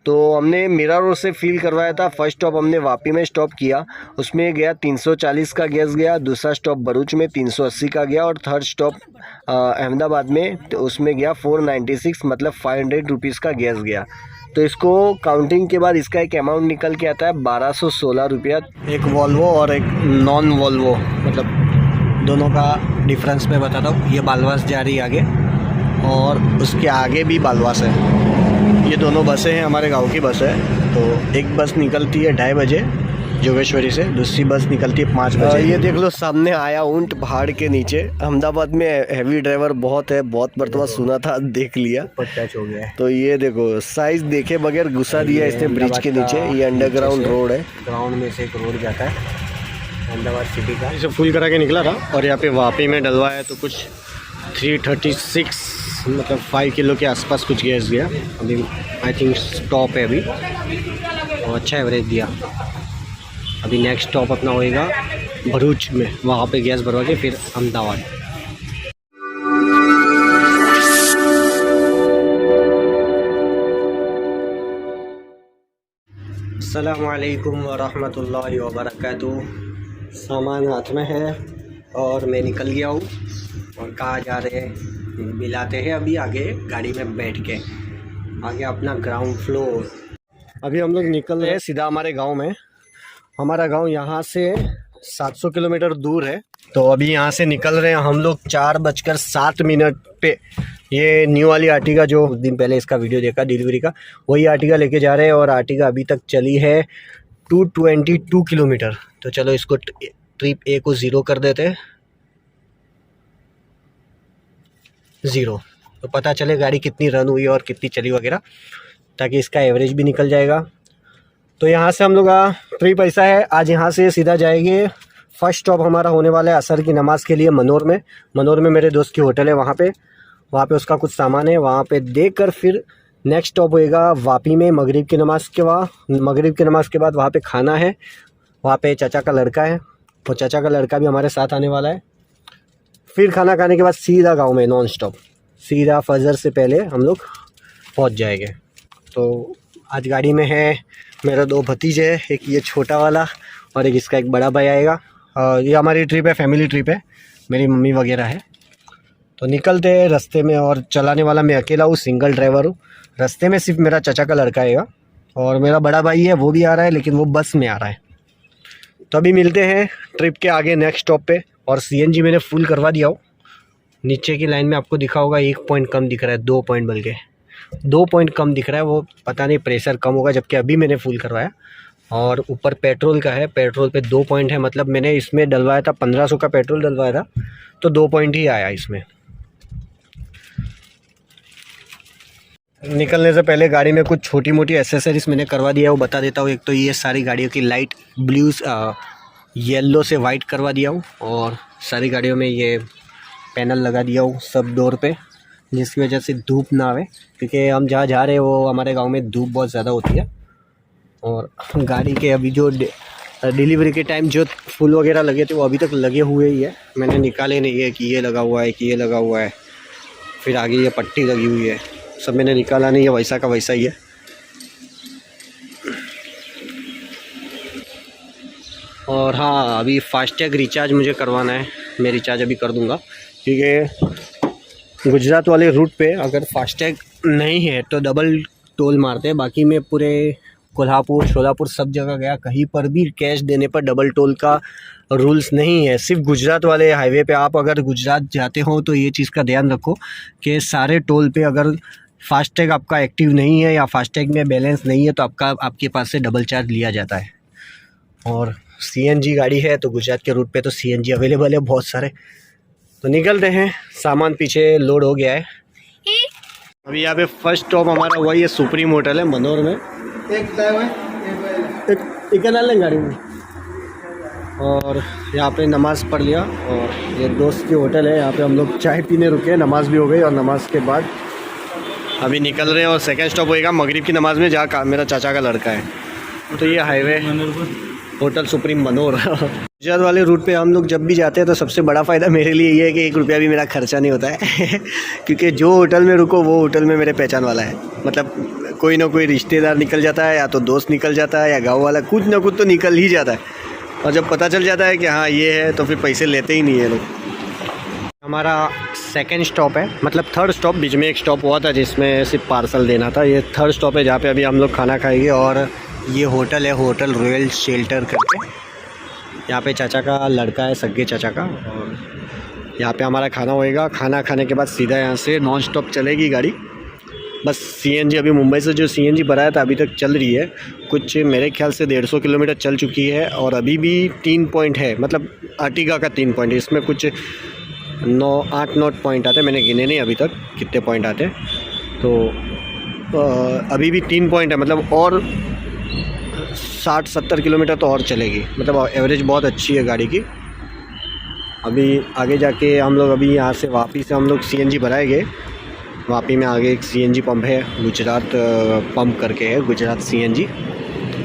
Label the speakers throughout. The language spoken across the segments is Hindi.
Speaker 1: तो हमने मीरा रोड से फील करवाया था। फर्स्ट स्टॉप हमने वापी में स्टॉप किया, उसमें गया 340 का गैस गया। दूसरा स्टॉप भरूच में 380 का गया और थर्ड स्टॉप अहमदाबाद में, तो उसमें गया 496 मतलब 500 रुपीज़ का गैस गया। तो इसको काउंटिंग के बाद इसका एक अमाउंट निकल के आता है 1216 रुपया। एक वॉल्वो और एक नॉन वॉल्वो, मतलब दोनों का डिफरेंस मैं बताता हूँ। ये बालवास जा रही है आगे और उसके आगे भी बालवास है। ये दोनों बसें हैं, हमारे गांव की बस है। तो एक बस निकलती है 2:30 बजे जोगेश्वरी से, दूसरी बस निकलती है 5 बजे। ये देख लो सामने आया ऊंट पहाड़ के नीचे। अहमदाबाद में हैवी ड्राइवर बहुत है, बहुत मरतबा सुना था, देख लिया,
Speaker 2: टच हो गया है।
Speaker 1: तो ये देखो साइज देखे बगैर घुसा दिया इसने ब्रिज के नीचे। ये अंडरग्राउंड रोड है,
Speaker 2: ग्राउंड में से एक रोड जाता है अहमदाबाद सिटी का।
Speaker 1: इसे फुल करा के निकला था और यहाँ पे वापी में डलवाया तो कुछ 336 मतलब 5 किलो के आसपास कुछ गैस गया। अभी आई थिंक स्टॉप है अभी और अच्छा एवरेज दिया। अभी नेक्स्ट स्टॉप अपना होएगा भरूच में, वहाँ पे गैस भरवा के फिर अहमदाबाद। अस्सलामु अलैकुम वरहमतुल्लाहि वबरकातुहू। सामान हाथ में है और मैं निकल गया हूँ। और कहाँ जा रहे हैं मिलाते हैं अभी आगे गाड़ी में बैठ के। आगे अपना ग्राउंड फ्लोर। अभी हम लोग निकल रहे हैं सीधा हमारे गांव में। हमारा गांव यहाँ से 700 किलोमीटर दूर है। तो अभी यहाँ से निकल रहे हैं हम लोग 4:07 पे। ये न्यू वाली आर्टिगा जो कुछ दिन पहले इसका वीडियो देखा डिलीवरी का, वही आर्टिगा लेके जा रहे हैं। और आर्टिगा अभी तक चली है 222 किलोमीटर। तो चलो इसको ट्रिप ए को 0 कर देते हैं, 0, तो पता चले गाड़ी कितनी रन हुई और कितनी चली वगैरह, ताकि इसका एवरेज भी निकल जाएगा। तो यहाँ से हम लोग ट्रिप ऐसा है, आज यहाँ से सीधा जाएंगे। फर्स्ट स्टॉप हमारा होने वाला है असर की नमाज़ के लिए मनोर में। मनोर में मेरे दोस्त की होटल है, वहाँ पे उसका कुछ सामान है, वहाँ पे देख कर फिर नेक्स्ट स्टॉप होएगा वापी में मगरिब की नमाज़ के बाद वहाँ पे खाना है। वहाँ पे चाचा का लड़का है, तो चाचा का लड़का भी हमारे साथ आने वाला है। फिर खाना खाने के बाद सीधा गाँव में नॉन स्टॉप, सीधा फजर से पहले हम लोग पहुँच जाएंगे। तो आज गाड़ी में है मेरा 2 भतीजे है, एक ये छोटा वाला और एक इसका एक बड़ा भाई आएगा। ये हमारी ट्रिप है, फैमिली ट्रिप है, मेरी मम्मी वगैरह है। तो निकलते हैं रास्ते में और चलाने वाला मैं अकेला हूँ, सिंगल ड्राइवर हूँ। रास्ते में सिर्फ मेरा चाचा का लड़का आएगा और मेरा बड़ा भाई है, वो भी आ रहा है, लेकिन वो बस में आ रहा है। तो अभी मिलते हैं ट्रिप के आगे नेक्स्ट स्टॉप पे। और CNG मैंने फुल करवा दिया हो। नीचे की लाइन में आपको दिखा होगा 1 पॉइंट कम दिख रहा है, 2 पॉइंट बल्कि 2 पॉइंट कम दिख रहा है। वो पता नहीं प्रेशर कम होगा, जबकि अभी मैंने फुल करवाया। और ऊपर पेट्रोल का है, पेट्रोल पे 2 पॉइंट है, मतलब मैंने इसमें डलवाया था 1500 का पेट्रोल डलवाया था, तो 2 पॉइंट ही आया इसमें। निकलने से पहले गाड़ी में कुछ छोटी मोटी एसेसरीज मैंने करवा दिया है, वो बता देता हूँ। एक तो ये सारी गाड़ियों की लाइट ब्लू येलो से वाइट करवा दिया हूँ और सारी गाड़ियों में ये पैनल लगा दिया हूँ सब डोर पे, जिसकी वजह से धूप ना आवे, क्योंकि हम जहाँ जा रहे हैं वो हमारे गांव में धूप बहुत ज़्यादा होती है। और गाड़ी के अभी जो डिलीवरी के टाइम जो फुल वगैरह लगे थे वो अभी तक लगे हुए ही है, मैंने निकाले नहीं है कि ये लगा हुआ है कि ये लगा हुआ है। फिर आगे ये पट्टी लगी हुई है, सब मैंने निकाला नहीं है, वैसा का वैसा ही है। और हाँ, अभी फास्टैग रिचार्ज मुझे करवाना है, मैं रिचार्ज अभी कर दूँगा, क्योंकि गुजरात वाले रूट पे अगर फास्टैग नहीं है तो डबल टोल मारते हैं। बाकी मैं पूरे कोल्हापुर शोलापुर सब जगह गया, कहीं पर भी कैश देने पर डबल टोल का रूल्स नहीं है। सिर्फ गुजरात वाले हाईवे पे आप अगर गुजरात जाते हो तो ये चीज़ का ध्यान रखो कि सारे टोल पे अगर फास्टैग आपका एक्टिव नहीं है या फास्टैग में बैलेंस नहीं है तो आपके पास से डबल चार्ज लिया जाता है। और CNG गाड़ी है तो गुजरात के रूट पे तो CNG अवेलेबल है बहुत सारे। तो निकलते हैं, सामान पीछे लोड हो गया है। अभी यहाँ पे फर्स्ट स्टॉप हमारा वही है, सुप्रीम होटल है मनोर में। एक डाल गाड़ी में। और यहाँ पे नमाज़ पढ़ लिया और ये दोस्त की होटल है, यहाँ पे हम लोग चाय पीने रुके, नमाज़ भी हो गई। और नमाज़ के बाद अभी निकल रहे हैं और सेकंड स्टॉप होएगा मगरिब की नमाज़ में, जहाँ मेरा चाचा का लड़का है। तो ये highway hotel supreme Manor. Gujarat वाले रूट पे हम लोग जब भी जाते हैं तो सबसे बड़ा फ़ायदा मेरे लिए ये है कि 1 रुपया भी मेरा खर्चा नहीं होता है क्योंकि जो होटल में रुको वो होटल में मेरे पहचान वाला है, मतलब कोई ना कोई रिश्तेदार निकल जाता है, या तो दोस्त निकल जाता है, या गांव वाला, कुछ ना कुछ तो निकल ही जाता है। और जब पता चल जाता है कि हाँ ये है, तो फिर पैसे लेते ही नहीं है लोग। हमारा सेकंड स्टॉप है, मतलब थर्ड स्टॉप, बीच में एक स्टॉप हुआ था जिसमें सिर्फ पार्सल देना था। ये थर्ड स्टॉप है जहाँ पे अभी हम लोग खाना खाएंगे। और ये होटल है, होटल रॉयल शेल्टर करके। यहाँ पे चाचा का लड़का है, सगे चाचा का। और यहाँ पे हमारा खाना होएगा। खाना खाने के बाद सीधा यहाँ से नॉन स्टॉप चलेगी गाड़ी। बस सीएनजी अभी मुंबई से जो सीएनजी भराया था अभी तक चल रही है, कुछ मेरे ख्याल से 150 किलोमीटर चल चुकी है। और अभी भी 3 पॉइंट है, मतलब अर्टिगा का 3 पॉइंट है। इसमें कुछ 8-9 पॉइंट आते हैं, मैंने गिने नहीं अभी तक कितने पॉइंट आते हैं। तो अभी भी 3 पॉइंट है, मतलब और 60-70 किलोमीटर तो और चलेगी। मतलब एवरेज बहुत अच्छी है गाड़ी की। अभी आगे जाके हम लोग, अभी यहाँ से वापी से हम लोग सीएनजी भराएंगे। वापी में आगे एक सीएनजी पंप है, गुजरात पंप करके है, गुजरात सीएनजी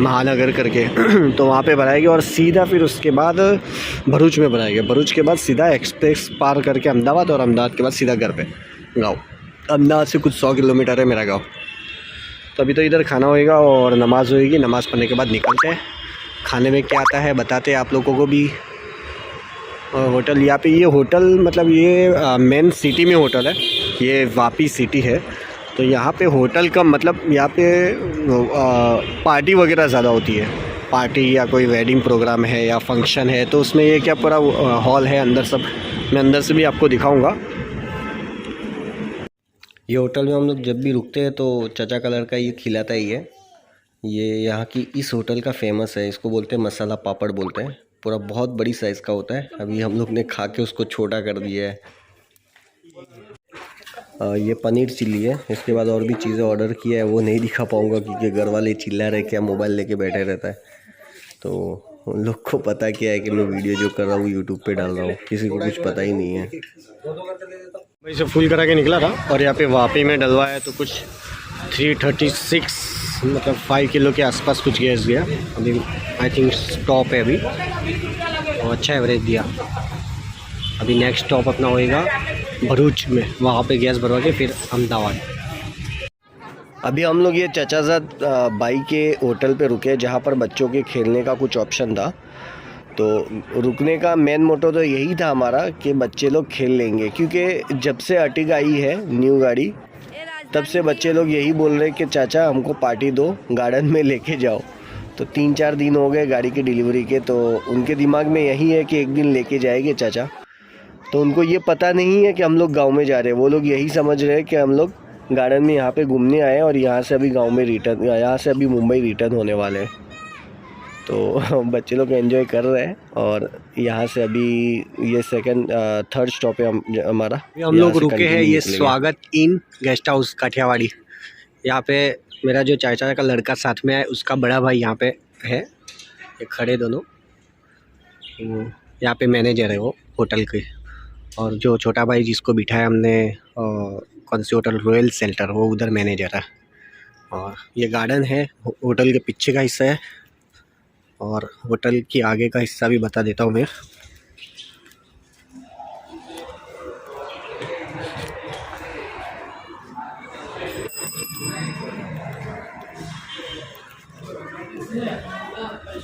Speaker 1: महानगर करके तो वहाँ पे भराएंगे। और सीधा फिर उसके बाद भरूच में भराएंगे। भरूच के बाद सीधा एक्सप्रेस पार करके अहमदाबाद, और अहमदाबाद के बाद सीधा घर पे गाँव। अहमदाबाद से कुछ 100 किलोमीटर है मेरा गाँव। तो अभी तो इधर खाना होएगा और नमाज़ होएगी। नमाज़ पढ़ने के बाद निकलते हैं। खाने में क्या आता है बताते हैं आप लोगों को भी। होटल यहाँ पे, ये होटल मतलब ये मेन सिटी में होटल है, ये वापी सिटी है। तो यहाँ पे होटल का मतलब यहाँ पे पार्टी वगैरह ज़्यादा होती है। पार्टी या कोई वेडिंग प्रोग्राम है या फंक्शन है, तो उसमें ये क्या पूरा हॉल है अंदर सब। मैं अंदर से भी आपको दिखाऊंगा। ये होटल में हम लोग जब भी रुकते हैं तो चाचा का लड़का ये खिलाता ही है। ये यहाँ की इस होटल का फेमस है। इसको बोलते हैं मसाला पापड़ बोलते हैं। पूरा बहुत बड़ी साइज़ का होता है। अभी हम लोग ने खा के उसको छोटा कर दिया है। ये पनीर चिल्ली है। इसके बाद और भी चीज़ें ऑर्डर किया है, वो नहीं दिखा पाऊँगा क्योंकि घर वाले चिल्ला रहे क्या मोबाइल लेके बैठे रहता है। तो उन लोग को पता क्या है कि मैं वीडियो जो कर रहा हूँ यूट्यूब पे डाल रहा हूँ, किसी को कुछ पता ही नहीं है। मैं इसे फुल करा के निकला था और यहाँ पे वापी में डलवाया तो कुछ 336 मतलब 5 किलो के आसपास कुछ गैस गया। अभी आई थिंक स्टॉप है अभी, और अच्छा एवरेज दिया। अभी नेक्स्ट स्टॉप अपना होएगा भरूच में, वहाँ पे गैस भरवा के फिर अहमदाबाद। अभी हम लोग ये चचाजाद बाई के होटल पे रुके जहाँ पर बच्चों के खेलने का कुछ ऑप्शन था। तो रुकने का मेन मोटो तो यही था हमारा कि बच्चे लोग खेल लेंगे, क्योंकि जब से अर्टिगा आई है न्यू गाड़ी तब से बच्चे लोग यही बोल रहे कि चाचा हमको पार्टी दो, गार्डन में लेके जाओ। तो 3-4 दिन हो गए गाड़ी की डिलीवरी के, तो उनके दिमाग में यही है कि एक दिन लेके जाएंगे चाचा। तो उनको ये पता नहीं है कि हम लोग गांव में जा रहे हैं। वो लोग यही समझ रहे हैं कि हम लोग गार्डन में यहाँ पे घूमने आए और यहाँ से अभी गांव में रिटर्न, यहाँ से अभी मुंबई रिटर्न होने वाले हैं। तो बच्चे लोग एंजॉय कर रहे हैं। और यहाँ से अभी ये थर्ड स्टॉप है हमारा। हम लोग रुके हैं ये स्वागत इन गेस्ट हाउस काठियावाड़ी। यहाँ पे मेरा जो चाचा का लड़का साथ में है, उसका बड़ा भाई यहाँ पे है, ये खड़े दोनों। यहाँ पे मैनेजर है वो होटल के। और जो छोटा भाई जिसको बिठाया हमने कौन सी होटल, रॉयल शेल्टर, वो उधर मैनेजर है। और ये गार्डन है, होटल के पीछे का हिस्सा है। और होटल की आगे का हिस्सा भी बता देता हूँ मैं।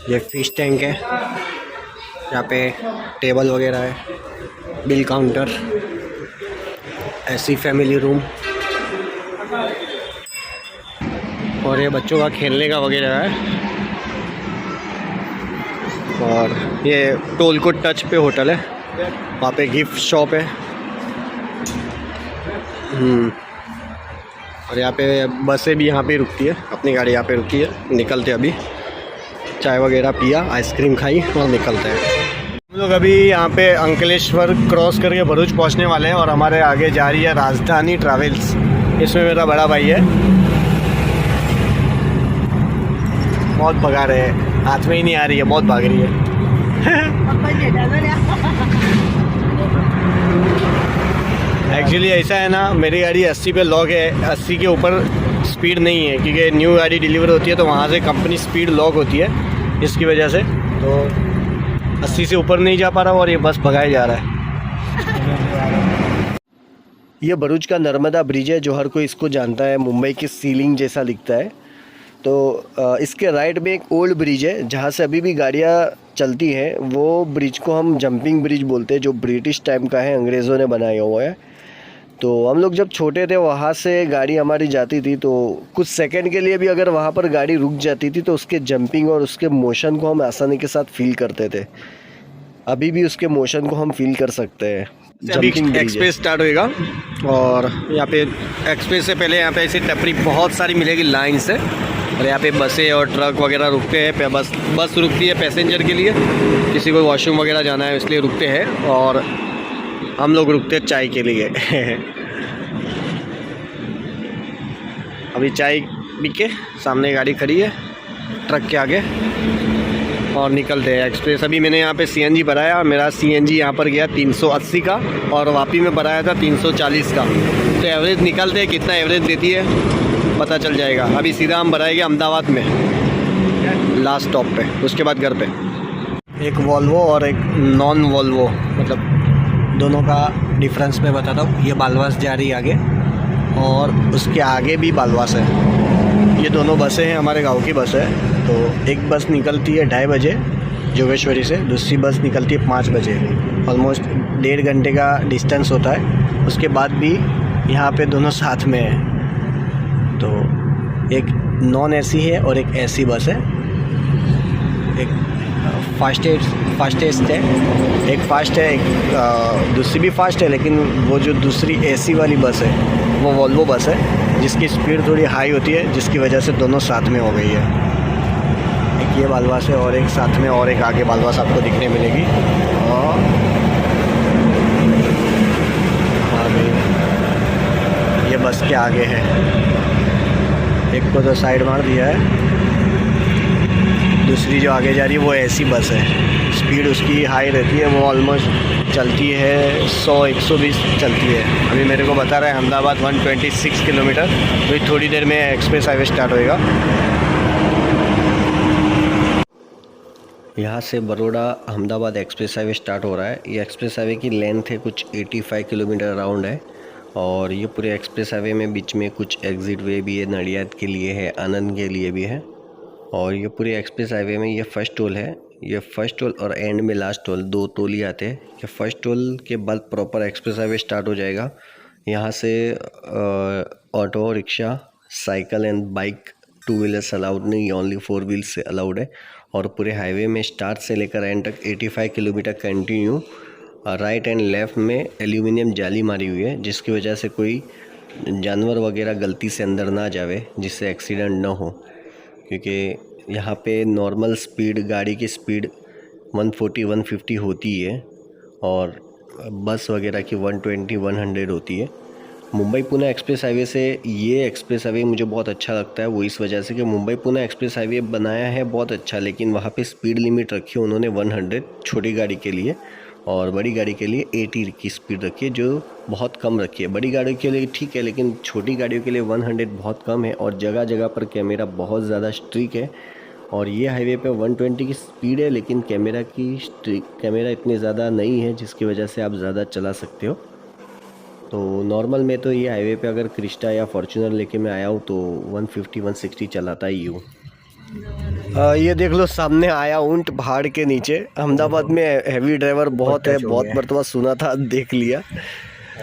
Speaker 1: ये फिश टैंक है, यहाँ पे टेबल वगैरह है, बिल काउंटर, ऐसी फैमिली रूम, और ये बच्चों का खेलने का वगैरह है। और ये टोलको टच पे होटल है, वहाँ पे गिफ्ट शॉप है। और यहाँ पे बसें भी यहाँ पे रुकती है, अपनी गाड़ी यहाँ पे रुकी है। निकलते अभी, चाय वगैरह पिया, आइसक्रीम खाई और निकलते हैं। हम लोग अभी यहाँ पे अंकलेश्वर क्रॉस करके भरूच पहुँचने वाले हैं। और हमारे आगे जा रही है राजधानी ट्रैवल्स, इसमें मेरा बड़ा भाई है। बहुत भगा रहे हैं, हाथ में ही नहीं आ रही है, बहुत भाग रही है। एक्चुअली ऐसा है ना, मेरी गाड़ी 80 पे लॉक है, 80 के ऊपर स्पीड नहीं है, क्योंकि न्यू गाड़ी डिलीवर होती है तो वहाँ से कंपनी स्पीड लॉक होती है, इसकी वजह से तो 80 से ऊपर नहीं जा पा रहा और ये बस भगाया जा रहा है। ये भरूच का नर्मदा ब्रिज है, जो हर कोई इसको जानता है, मुंबई की सीलिंग जैसा दिखता है। तो इसके राइट में एक ओल्ड ब्रिज है जहाँ से अभी भी गाड़ियाँ चलती हैं। वो ब्रिज को हम जंपिंग ब्रिज बोलते हैं, जो ब्रिटिश टाइम का है, अंग्रेज़ों ने बनाया हुआ है। तो हम लोग जब छोटे थे वहाँ से गाड़ी हमारी जाती थी, तो कुछ सेकंड के लिए भी अगर वहाँ पर गाड़ी रुक जाती थी तो उसके जंपिंग और उसके मोशन को हम आसानी के साथ फील करते थे। अभी भी उसके मोशन को हम फील कर सकते हैं। जंपिंग
Speaker 2: एक्सप्रेस स्टार्ट होएगा और यहाँ पे एक्सप्रेस से पहले यहाँ पे ऐसी टपरी बहुत सारी मिलेगी लाइन से, और यहाँ पे बसें और ट्रक वगैरह रुकते हैं। बस रुकती है पैसेंजर के लिए, किसी को वॉशरूम वगैरह जाना है इसलिए रुकते हैं, और हम लोग रुकते हैं चाय के लिए। अभी चाय पी के सामने गाड़ी खड़ी है ट्रक के आगे और निकलते हैं एक्सप्रेस। अभी मैंने यहाँ पे सीएनजी भराया, मेरा सीएनजी यहाँ पर गया 380 का और वापी में भराया था 340 का। तो एवरेज निकलते हैं, कितना एवरेज देती है पता चल जाएगा। अभी सीधा हम भराएंगे अहमदाबाद में लास्ट स्टॉप पे, उसके बाद घर पे।
Speaker 1: एक वॉल्वो और एक नॉन वॉल्वो, मतलब दोनों का डिफरेंस मैं बताता हूँ। ये बालवास जा रही है आगे और उसके आगे भी बालवास है। ये दोनों बसें हैं, हमारे गांव की बस है। तो एक बस निकलती है 2:30 बजे जोगेश्वरी से, दूसरी बस निकलती है 5 बजे। ऑलमोस्ट 1.5 घंटे का डिस्टेंस होता है। उसके बाद भी यहाँ पे दोनों साथ में है। तो एक नॉन एसी है और एक एसी बस है। एक फास्टेस्ट है, एक फास्ट है, एक दूसरी भी फास्ट है, लेकिन वो जो दूसरी एसी वाली बस है वो वॉल्वो बस है, जिसकी स्पीड थोड़ी हाई होती है, जिसकी वजह से दोनों साथ में हो गई है। एक ये बालवास है और एक साथ में, और एक आगे बालवास आपको दिखने मिलेगी। और ये बस के आगे है, एक को तो साइड मार दिया है। दूसरी जो आगे जा रही है वो एसी बस है। स्पीड उसकी हाई रहती है, वो ऑलमोस्ट चलती है 100-120 चलती है। अभी मेरे को बता रहा है अहमदाबाद 126 किलोमीटर। तो थोड़ी देर में एक्सप्रेस हाईवे स्टार्ट होएगा। यहाँ से Baroda Ahmedabad express highway start हो रहा है। ये एक्सप्रेस हाईवे की लेंथ है कुछ 85 किलोमीटर अराउंड है। और ये पूरे एक्सप्रेस हाईवे में बीच में कुछ एग्जिट वे भी है, नडियाद के लिए है, आनंद के लिए भी है। और ये पूरे एक्सप्रेस हाईवे में ये फर्स्ट टोल है। ये फर्स्ट टोल और एंड में लास्ट टोल, 2 टोल ही आते हैं। ये फर्स्ट टोल के बाद प्रॉपर एक्सप्रेस हाईवे स्टार्ट हो जाएगा। यहाँ से auto rickshaw, cycle and bike, 2 wheelers allowed नहीं, ओनली 4 व्हील्स से अलाउड है। और पूरे हाईवे में स्टार्ट से लेकर एंड तक 85 kilometre continue. Right and left में एल्यूमिनियम जाली मारी हुई है, जिसकी वजह से कोई जानवर वगैरह गलती से अंदर ना जावे, जिससे एक्सीडेंट ना हो। क्योंकि यहाँ पे नॉर्मल स्पीड, गाड़ी की स्पीड 140-150 होती है और बस वगैरह की 120-100 होती है। मुंबई पुणे एक्सप्रेस हाईवे से ये एक्सप्रेस हाईवे मुझे बहुत अच्छा लगता है, वो इस वजह से कि मुंबई पुणे एक्सप्रेस हाईवे बनाया है बहुत अच्छा, लेकिन वहाँ पे स्पीड लिमिट रखी है उन्होंने 100 छोटी गाड़ी के लिए, और बड़ी गाड़ी के लिए 80 की स्पीड रखी है, जो बहुत कम रखी है। बड़ी गाड़ियों के लिए ठीक है, लेकिन छोटी गाड़ियों के लिए 100 बहुत कम है। और जगह जगह पर कैमरा बहुत ज़्यादा स्ट्रिक है। और ये हाईवे पे 120 की स्पीड है, लेकिन कैमरा इतने ज़्यादा नहीं है, जिसकी वजह से आप ज़्यादा चला सकते हो। तो नॉर्मल में तो ये हाईवे पे अगर क्रिस्टा या फॉर्च्यूनर लेके मैं आया हूँ तो 150-160 चलाता ही हूँ। ये देख लो सामने आया ऊंट पहाड़ के नीचे। अहमदाबाद में हैवी ड्राइवर बहुत है, बहुत मरतबा सुना था, देख लिया।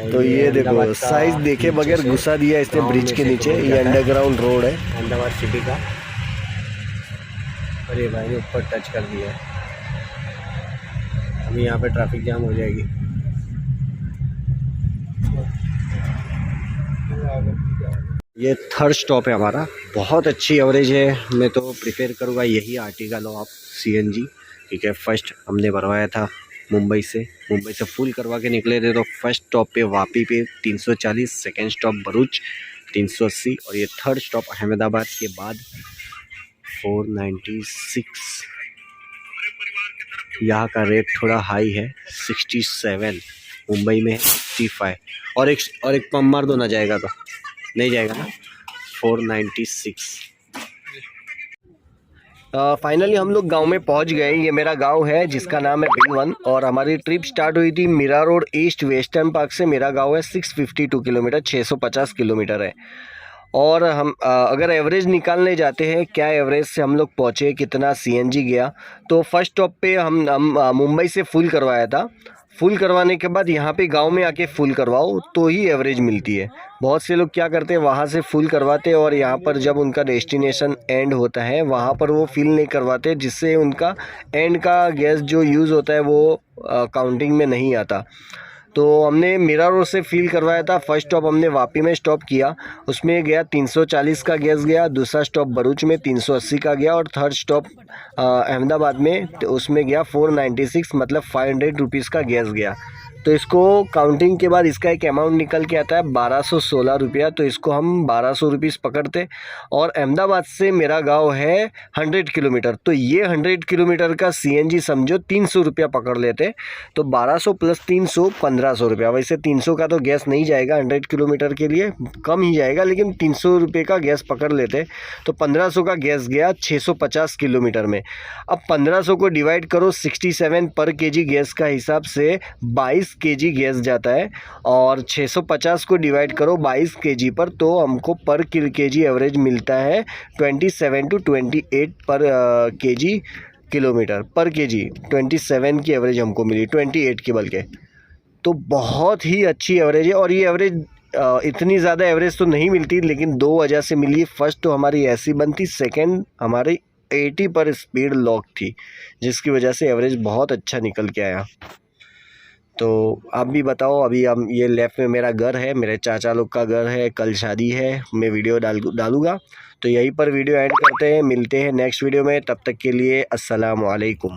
Speaker 1: तो ये देखो साइज देखे बगैर घुसा दिया इसने ब्रिज के नीचे। ये अंडरग्राउंड रोड है
Speaker 2: अहमदाबाद सिटी का। अरे भाई ने ऊपर टच कर दिया है, अभी यहाँ पे ट्रैफिक जाम हो जाएगी।
Speaker 1: ये थर्ड स्टॉप है हमारा। बहुत अच्छी एवरेज है, मैं तो प्रिफेर करूँगा यही आर्टिका लो आप, सीएनजी। क्योंकि फर्स्ट हमने भरवाया था मुंबई से फुल करवा के निकले थे। तो फर्स्ट स्टॉप पे वापी पे 340, सेकेंड स्टॉप भरूच 380, और ये थर्ड स्टॉप अहमदाबाद के बाद 496। यहाँ का रेट थोड़ा हाई है, 67। मुंबई में 65। और एक पंप मार दो ना, जाएगा तो नहीं जाएगा ना। 496। फाइनली हम लोग गांव में पहुंच गए। ये मेरा गांव है जिसका नाम है बिलवन, और हमारी ट्रिप स्टार्ट हुई थी Mira Road East Western Park से। मेरा गांव है 652 किलोमीटर, 650 किलोमीटर है। और हम अगर एवरेज निकालने जाते हैं, क्या एवरेज से हम लोग पहुँचे, कितना सीएनजी गया, तो फर्स्ट स्टॉप पे हम मुंबई से फुल करवाया था। फुल करवाने के बाद यहाँ पे गांव में आके फुल करवाओ तो ही एवरेज मिलती है। बहुत से लोग क्या करते हैं, वहाँ से फुल करवाते और यहाँ पर जब उनका डेस्टिनेशन एंड होता है वहाँ पर वो फिल नहीं करवाते, जिससे उनका एंड का गैस जो यूज़ होता है वो काउंटिंग में नहीं आता। तो हमने मीरा रोड से फिल करवाया था। फर्स्ट स्टॉप हमने वापी में स्टॉप किया, उसमें गया 340 का गैस गया। दूसरा स्टॉप भरूच में 380 का गया, और थर्ड स्टॉप अहमदाबाद में, तो उसमें गया 496, मतलब 500 रुपीज़ का गैस गया। तो इसको काउंटिंग के बाद इसका एक अमाउंट निकल के आता है 1216 रुपया। तो इसको हम 1200 रुपीज़ पकड़ते। और अहमदाबाद से मेरा गांव है 100 किलोमीटर, तो ये 100 किलोमीटर का सीएनजी समझो 300 रुपया पकड़ लेते। तो 1200 प्लस 300 1500 रुपया। वैसे 300 का तो गैस नहीं जाएगा, 100 किलोमीटर के लिए कम ही जाएगा, लेकिन 300 रुपये का गैस पकड़ लेते। तो 1500 का गैस गया 650 किलोमीटर में। अब 1500 को डिवाइड करो 67 पर केजी गैस का हिसाब से 22 केजी गैस जाता है, और 650 को डिवाइड करो 22 केजी पर, तो हमको पर केजी एवरेज मिलता है 27 to 28 पर केजी किलोमीटर पर केजी। 27 की एवरेज हमको मिली, 28 की बल्कि। तो बहुत ही अच्छी एवरेज है। और ये एवरेज इतनी ज़्यादा एवरेज तो नहीं मिलती, लेकिन दो वजह से मिली। फर्स्ट तो हमारी ऐसी बनती, सेकंड हमारी 80 पर स्पीड लॉक थी, जिसकी वजह से एवरेज बहुत अच्छा निकल के आया। तो आप भी बताओ। अभी हम ये लेफ़्ट में मेरा घर है, मेरे चाचा लोग का घर है। कल शादी है, मैं वीडियो डालूँगा। तो यहीं पर वीडियो ऐड करते हैं, मिलते हैं नेक्स्ट वीडियो में। तब तक के लिए अस्सलाम वालेकुम।